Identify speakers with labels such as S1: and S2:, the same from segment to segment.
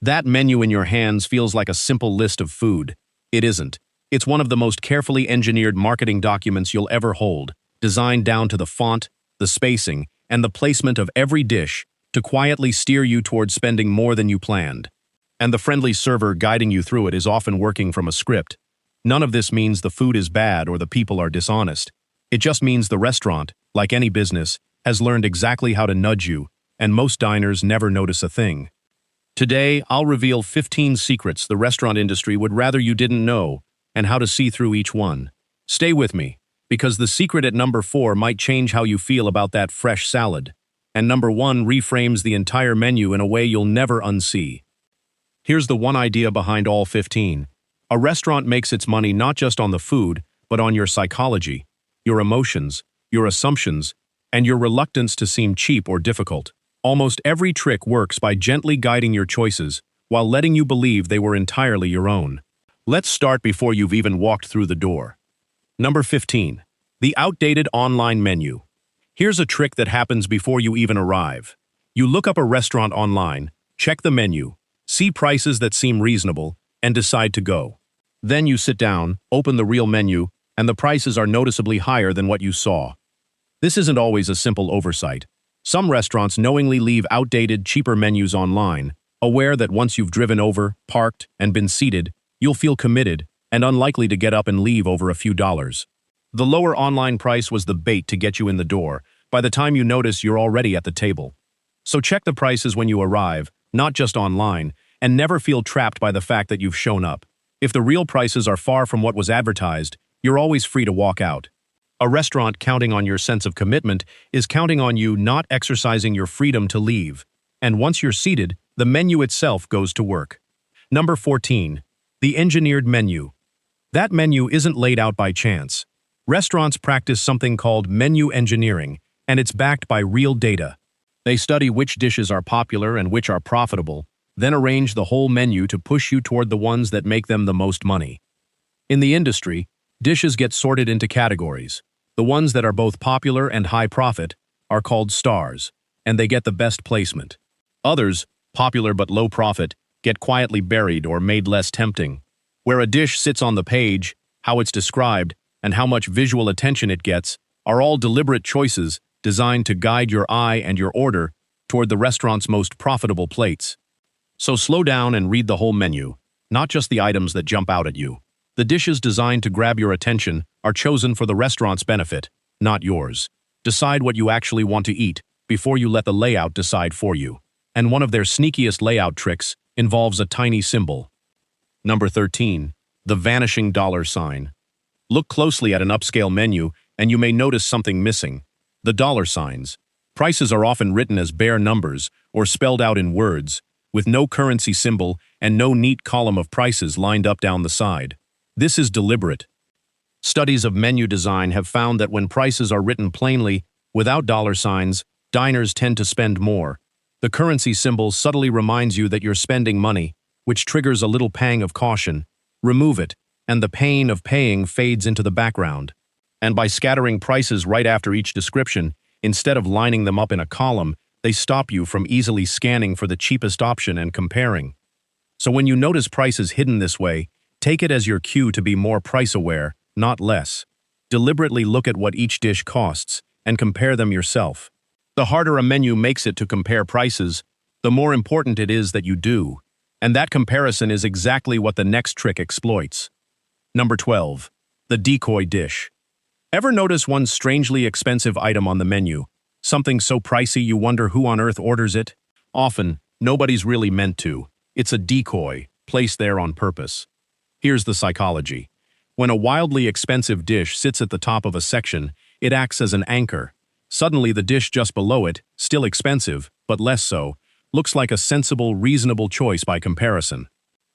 S1: That menu in your hands feels like a simple list of food. It isn't. It's one of the most carefully engineered marketing documents you'll ever hold, designed down to the font, the spacing, and the placement of every dish to quietly steer you towards spending more than you planned. And the friendly server guiding you through it is often working from a script. None of this means the food is bad or the people are dishonest. It just means the restaurant, like any business, has learned exactly how to nudge you, and most diners never notice a thing. Today, I'll reveal 15 secrets the restaurant industry would rather you didn't know, and how to see through each one. Stay with me, because the secret at number 4 might change how you feel about that fresh salad, and number 1 reframes the entire menu in a way you'll never unsee. Here's the one idea behind all 15. A restaurant makes its money not just on the food, but on your psychology, your emotions, your assumptions, and your reluctance to seem cheap or difficult. Almost every trick works by gently guiding your choices, while letting you believe they were entirely your own. Let's start before you've even walked through the door. Number 15. The outdated online menu. Here's a trick that happens before you even arrive. You look up a restaurant online, check the menu, see prices that seem reasonable, and decide to go. Then you sit down, open the real menu, and the prices are noticeably higher than what you saw. This isn't always a simple oversight. Some restaurants knowingly leave outdated, cheaper menus online, aware that once you've driven over, parked, and been seated, you'll feel committed and unlikely to get up and leave over a few dollars. The lower online price was the bait to get you in the door. By the time you notice, you're already at the table. So check the prices when you arrive, not just online, and never feel trapped by the fact that you've shown up. If the real prices are far from what was advertised, you're always free to walk out. A restaurant counting on your sense of commitment is counting on you not exercising your freedom to leave. And once you're seated, the menu itself goes to work. Number 14. The engineered menu. That menu isn't laid out by chance. Restaurants practice something called menu engineering, and it's backed by real data. They study which dishes are popular and which are profitable, then arrange the whole menu to push you toward the ones that make them the most money. In the industry, dishes get sorted into categories. The ones that are both popular and high profit are called stars, and they get the best placement. Others, popular but low profit, get quietly buried or made less tempting. Where a dish sits on the page, how it's described, and how much visual attention it gets are all deliberate choices designed to guide your eye and your order toward the restaurant's most profitable plates. So slow down and read the whole menu, not just the items that jump out at you. The dishes designed to grab your attention are chosen for the restaurant's benefit, not yours. Decide what you actually want to eat before you let the layout decide for you. And one of their sneakiest layout tricks involves a tiny symbol. Number 13. The vanishing dollar sign. Look closely at an upscale menu and you may notice something missing. The dollar signs. Prices are often written as bare numbers or spelled out in words, with no currency symbol and no neat column of prices lined up down the side. This is deliberate. Studies of menu design have found that when prices are written plainly, without dollar signs, diners tend to spend more. The currency symbol subtly reminds you that you're spending money, which triggers a little pang of caution. Remove it, and the pain of paying fades into the background. And by scattering prices right after each description, instead of lining them up in a column, they stop you from easily scanning for the cheapest option and comparing. So when you notice prices hidden this way, take it as your cue to be more price-aware, not less. Deliberately look at what each dish costs and compare them yourself. The harder a menu makes it to compare prices, the more important it is that you do. And that comparison is exactly what the next trick exploits. Number 12. The decoy dish. Ever notice one strangely expensive item on the menu? Something so pricey you wonder who on earth orders it? Often, nobody's really meant to. It's a decoy, placed there on purpose. Here's the psychology. When a wildly expensive dish sits at the top of a section, it acts as an anchor. Suddenly the dish just below it, still expensive, but less so, looks like a sensible, reasonable choice by comparison.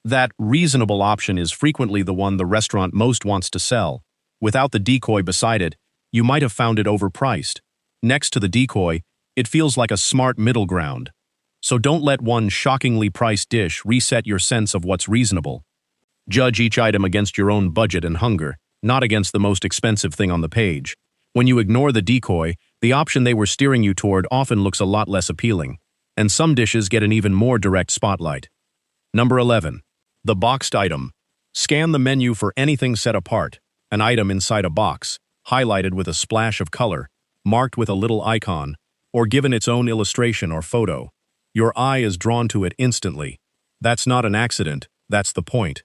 S1: That reasonable option is frequently the one the restaurant most wants to sell. Without the decoy beside it, you might have found it overpriced. Next to the decoy, it feels like a smart middle ground. So don't let one shockingly priced dish reset your sense of what's reasonable. Judge each item against your own budget and hunger, not against the most expensive thing on the page. When you ignore the decoy, the option they were steering you toward often looks a lot less appealing, and some dishes get an even more direct spotlight. Number 11. The boxed item. Scan the menu for anything set apart, an item inside a box, highlighted with a splash of color, marked with a little icon, or given its own illustration or photo. Your eye is drawn to it instantly. That's not an accident, that's the point.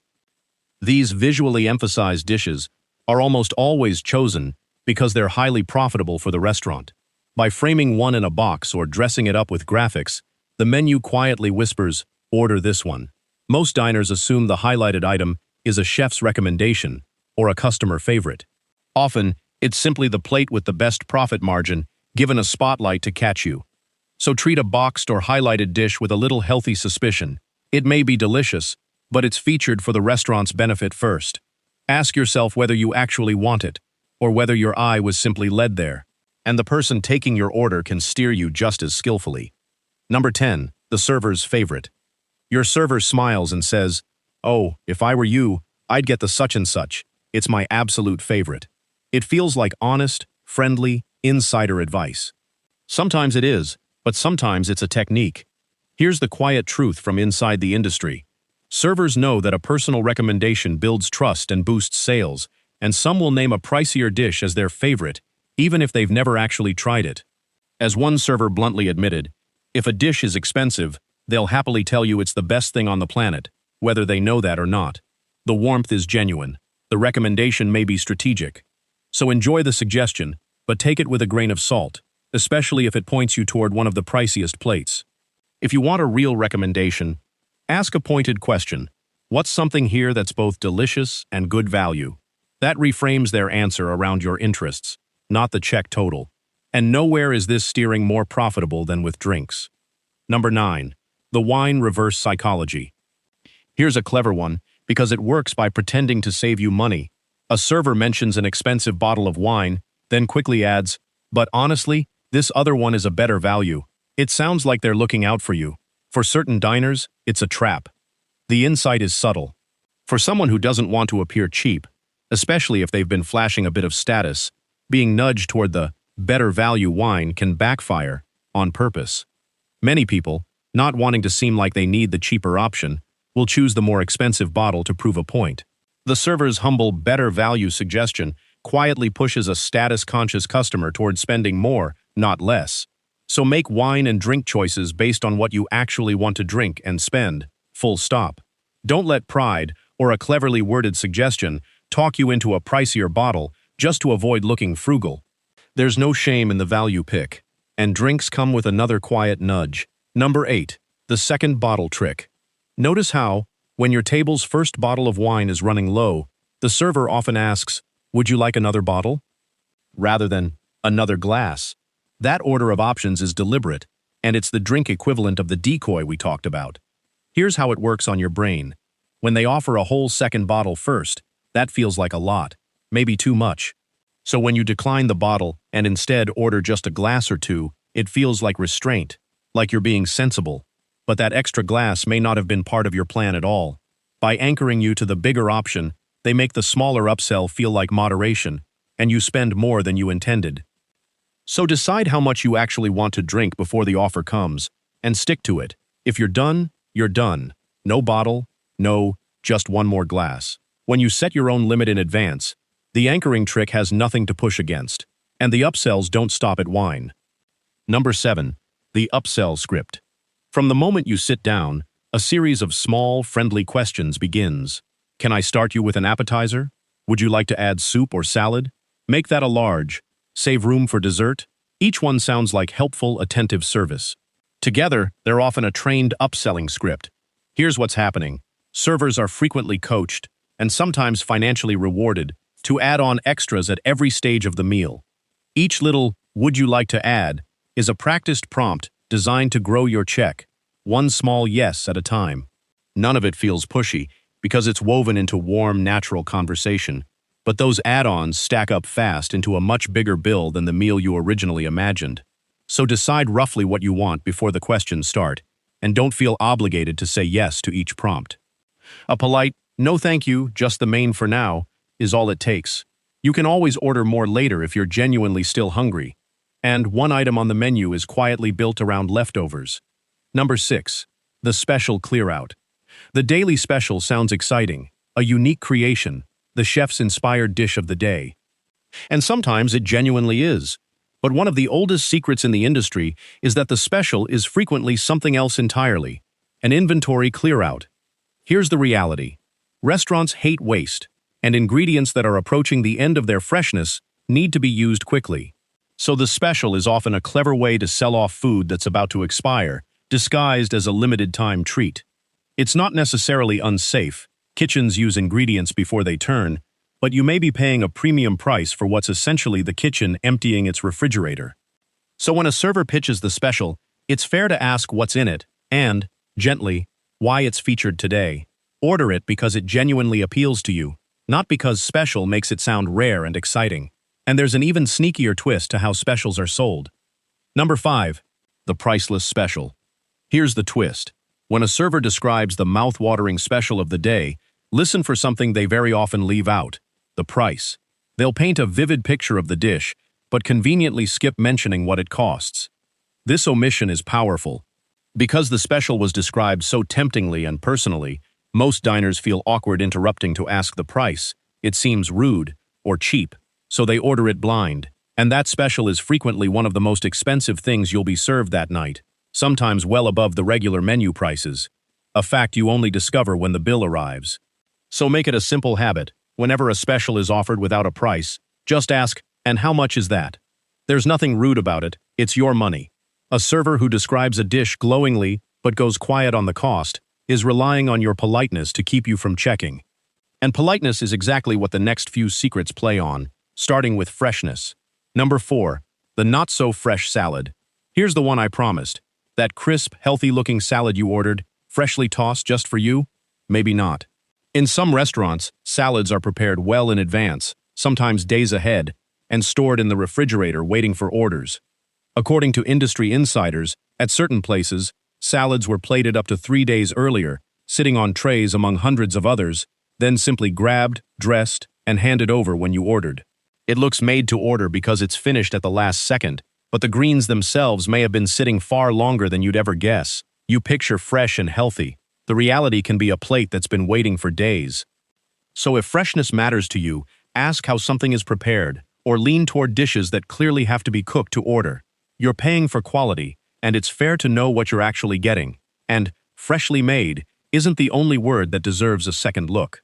S1: These visually emphasized dishes are almost always chosen because they're highly profitable for the restaurant. By framing one in a box or dressing it up with graphics, the menu quietly whispers, "Order this one." Most diners assume the highlighted item is a chef's recommendation or a customer favorite. Often, it's simply the plate with the best profit margin given a spotlight to catch you. So treat a boxed or highlighted dish with a little healthy suspicion. It may be delicious, but it's featured for the restaurant's benefit first. Ask yourself whether you actually want it, or whether your eye was simply led there, and the person taking your order can steer you just as skillfully. Number 10. The server's favorite. Your server smiles and says, "Oh, if I were you, I'd get the such and such. It's my absolute favorite." It feels like honest, friendly, insider advice. Sometimes it is, but sometimes it's a technique. Here's the quiet truth from inside the industry. Servers know that a personal recommendation builds trust and boosts sales, and some will name a pricier dish as their favorite, even if they've never actually tried it. As one server bluntly admitted, if a dish is expensive, they'll happily tell you it's the best thing on the planet, whether they know that or not. The warmth is genuine. The recommendation may be strategic. So enjoy the suggestion, but take it with a grain of salt, especially if it points you toward one of the priciest plates. If you want a real recommendation, ask a pointed question. What's something here that's both delicious and good value? That reframes their answer around your interests, not the check total. And nowhere is this steering more profitable than with drinks. Number 9. The wine reverse psychology. Here's a clever one, because it works by pretending to save you money. A server mentions an expensive bottle of wine, then quickly adds, "But honestly, this other one is a better value." It sounds like they're looking out for you. For certain diners, it's a trap. The insight is subtle. For someone who doesn't want to appear cheap, especially if they've been flashing a bit of status, being nudged toward the better value wine can backfire on purpose. Many people, not wanting to seem like they need the cheaper option, will choose the more expensive bottle to prove a point. The server's humble better value suggestion quietly pushes a status-conscious customer toward spending more, not less. So make wine and drink choices based on what you actually want to drink and spend, full stop. Don't let pride, or a cleverly worded suggestion, talk you into a pricier bottle just to avoid looking frugal. There's no shame in the value pick, and drinks come with another quiet nudge. Number 8. The second bottle trick. Notice how, when your table's first bottle of wine is running low, the server often asks, "Would you like another bottle?" rather than "another glass." That order of options is deliberate, and it's the drink equivalent of the decoy we talked about. Here's how it works on your brain. When they offer a whole second bottle first, that feels like a lot, maybe too much. So when you decline the bottle and instead order just a glass or two, it feels like restraint, like you're being sensible. But that extra glass may not have been part of your plan at all. By anchoring you to the bigger option, they make the smaller upsell feel like moderation, and you spend more than you intended. So decide how much you actually want to drink before the offer comes, and stick to it. If you're done, you're done. No bottle, no, just one more glass. When you set your own limit in advance, the anchoring trick has nothing to push against, and the upsells don't stop at wine. Number 7. The upsell script. From the moment you sit down, a series of small, friendly questions begins. Can I start you with an appetizer? Would you like to add soup or salad? Make that a large. Save room for dessert. Each one sounds like helpful, attentive service. Together, they're often a trained upselling script. Here's what's happening. Servers are frequently coached, and sometimes financially rewarded, to add on extras at every stage of the meal. Each little "would you like to add" is a practiced prompt designed to grow your check, one small yes at a time. None of it feels pushy, because it's woven into warm, natural conversation. But those add-ons stack up fast into a much bigger bill than the meal you originally imagined. So decide roughly what you want before the questions start, and don't feel obligated to say yes to each prompt. A polite, "No thank you, just the main for now," is all it takes. You can always order more later if you're genuinely still hungry. And one item on the menu is quietly built around leftovers. Number 6. The special clear-out. The daily special sounds exciting, a unique creation, the chef's inspired dish of the day. And sometimes it genuinely is. But one of the oldest secrets in the industry is that the special is frequently something else entirely, an inventory clear-out. Here's the reality. Restaurants hate waste, and ingredients that are approaching the end of their freshness need to be used quickly. So the special is often a clever way to sell off food that's about to expire, disguised as a limited-time treat. It's not necessarily unsafe. Kitchens use ingredients before they turn, but you may be paying a premium price for what's essentially the kitchen emptying its refrigerator. So when a server pitches the special, it's fair to ask what's in it and, gently, why it's featured today. Order it because it genuinely appeals to you, not because special makes it sound rare and exciting. And there's an even sneakier twist to how specials are sold. Number 5. The priceless special. Here's the twist. When a server describes the mouth-watering special of the day, listen for something they very often leave out: the price. They'll paint a vivid picture of the dish, but conveniently skip mentioning what it costs. This omission is powerful. Because the special was described so temptingly and personally, most diners feel awkward interrupting to ask the price. It seems rude or cheap, so they order it blind. And that special is frequently one of the most expensive things you'll be served that night, sometimes well above the regular menu prices, a fact you only discover when the bill arrives. So make it a simple habit. Whenever a special is offered without a price, just ask, "And how much is that?" There's nothing rude about it, it's your money. A server who describes a dish glowingly but goes quiet on the cost is relying on your politeness to keep you from checking. And politeness is exactly what the next few secrets play on, starting with freshness. Number 4. The not-so-fresh salad. Here's the one I promised. That crisp, healthy-looking salad you ordered, freshly tossed just for you? Maybe not. In some restaurants, salads are prepared well in advance, sometimes days ahead, and stored in the refrigerator waiting for orders. According to industry insiders, at certain places, salads were plated up to 3 days earlier, sitting on trays among hundreds of others, then simply grabbed, dressed, and handed over when you ordered. It looks made to order because it's finished at the last second, but the greens themselves may have been sitting far longer than you'd ever guess. You picture fresh and healthy. The reality can be a plate that's been waiting for days. So if freshness matters to you, ask how something is prepared, or lean toward dishes that clearly have to be cooked to order. You're paying for quality, and it's fair to know what you're actually getting. And freshly made isn't the only word that deserves a second look.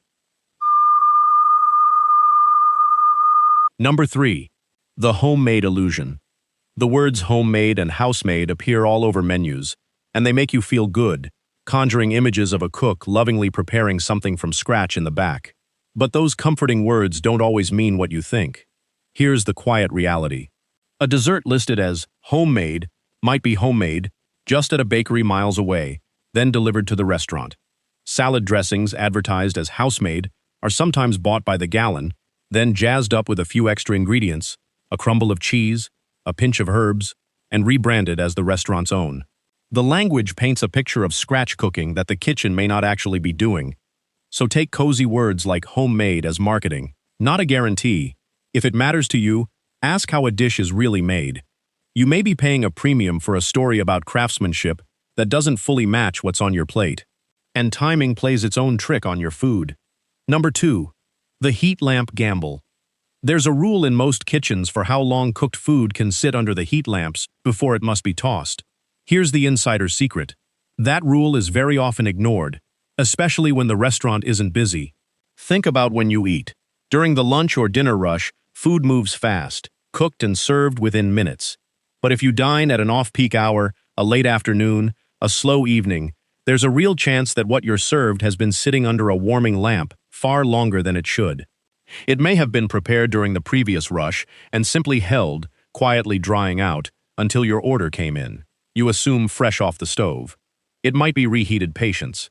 S1: Number 3. The homemade illusion. The words homemade and house-made appear all over menus, and they make you feel good, conjuring images of a cook lovingly preparing something from scratch in the back. But those comforting words don't always mean what you think. Here's the quiet reality. A dessert listed as homemade might be homemade just at a bakery miles away, then delivered to the restaurant. Salad dressings advertised as house-made are sometimes bought by the gallon, then jazzed up with a few extra ingredients, a crumble of cheese, a pinch of herbs, and rebranded as the restaurant's own. The language paints a picture of scratch cooking that the kitchen may not actually be doing. So take cozy words like homemade as marketing, not a guarantee. If it matters to you, ask how a dish is really made. You may be paying a premium for a story about craftsmanship that doesn't fully match what's on your plate. And timing plays its own trick on your food. Number 2. The heat lamp gamble. There's a rule in most kitchens for how long cooked food can sit under the heat lamps before it must be tossed. Here's the insider's secret. That rule is very often ignored, especially when the restaurant isn't busy. Think about when you eat. During the lunch or dinner rush, food moves fast, cooked and served within minutes. But if you dine at an off-peak hour, a late afternoon, a slow evening, there's a real chance that what you're served has been sitting under a warming lamp far longer than it should. It may have been prepared during the previous rush and simply held, quietly drying out, until your order came in. You assume fresh off the stove. It might be reheated patience.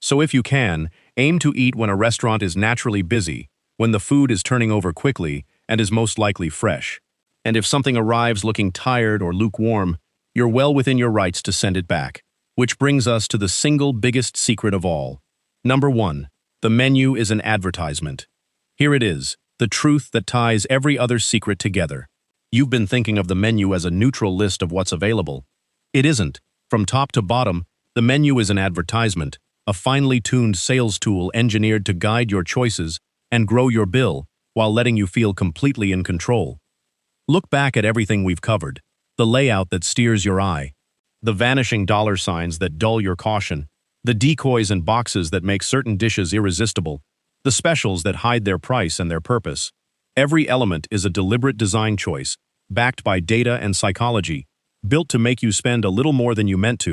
S1: So if you can, aim to eat when a restaurant is naturally busy, when the food is turning over quickly and is most likely fresh. And if something arrives looking tired or lukewarm, you're well within your rights to send it back. Which brings us to the single biggest secret of all. Number 1. The menu is an advertisement. Here it is, the truth that ties every other secret together. You've been thinking of the menu as a neutral list of what's available. It isn't. From top to bottom, the menu is an advertisement, a finely tuned sales tool engineered to guide your choices and grow your bill while letting you feel completely in control. Look back at everything we've covered: the layout that steers your eye, the vanishing dollar signs that dull your caution, the decoys and boxes that make certain dishes irresistible, the specials that hide their price and their purpose. Every element is a deliberate design choice, backed by data and psychology, built to make you spend a little more than you meant to.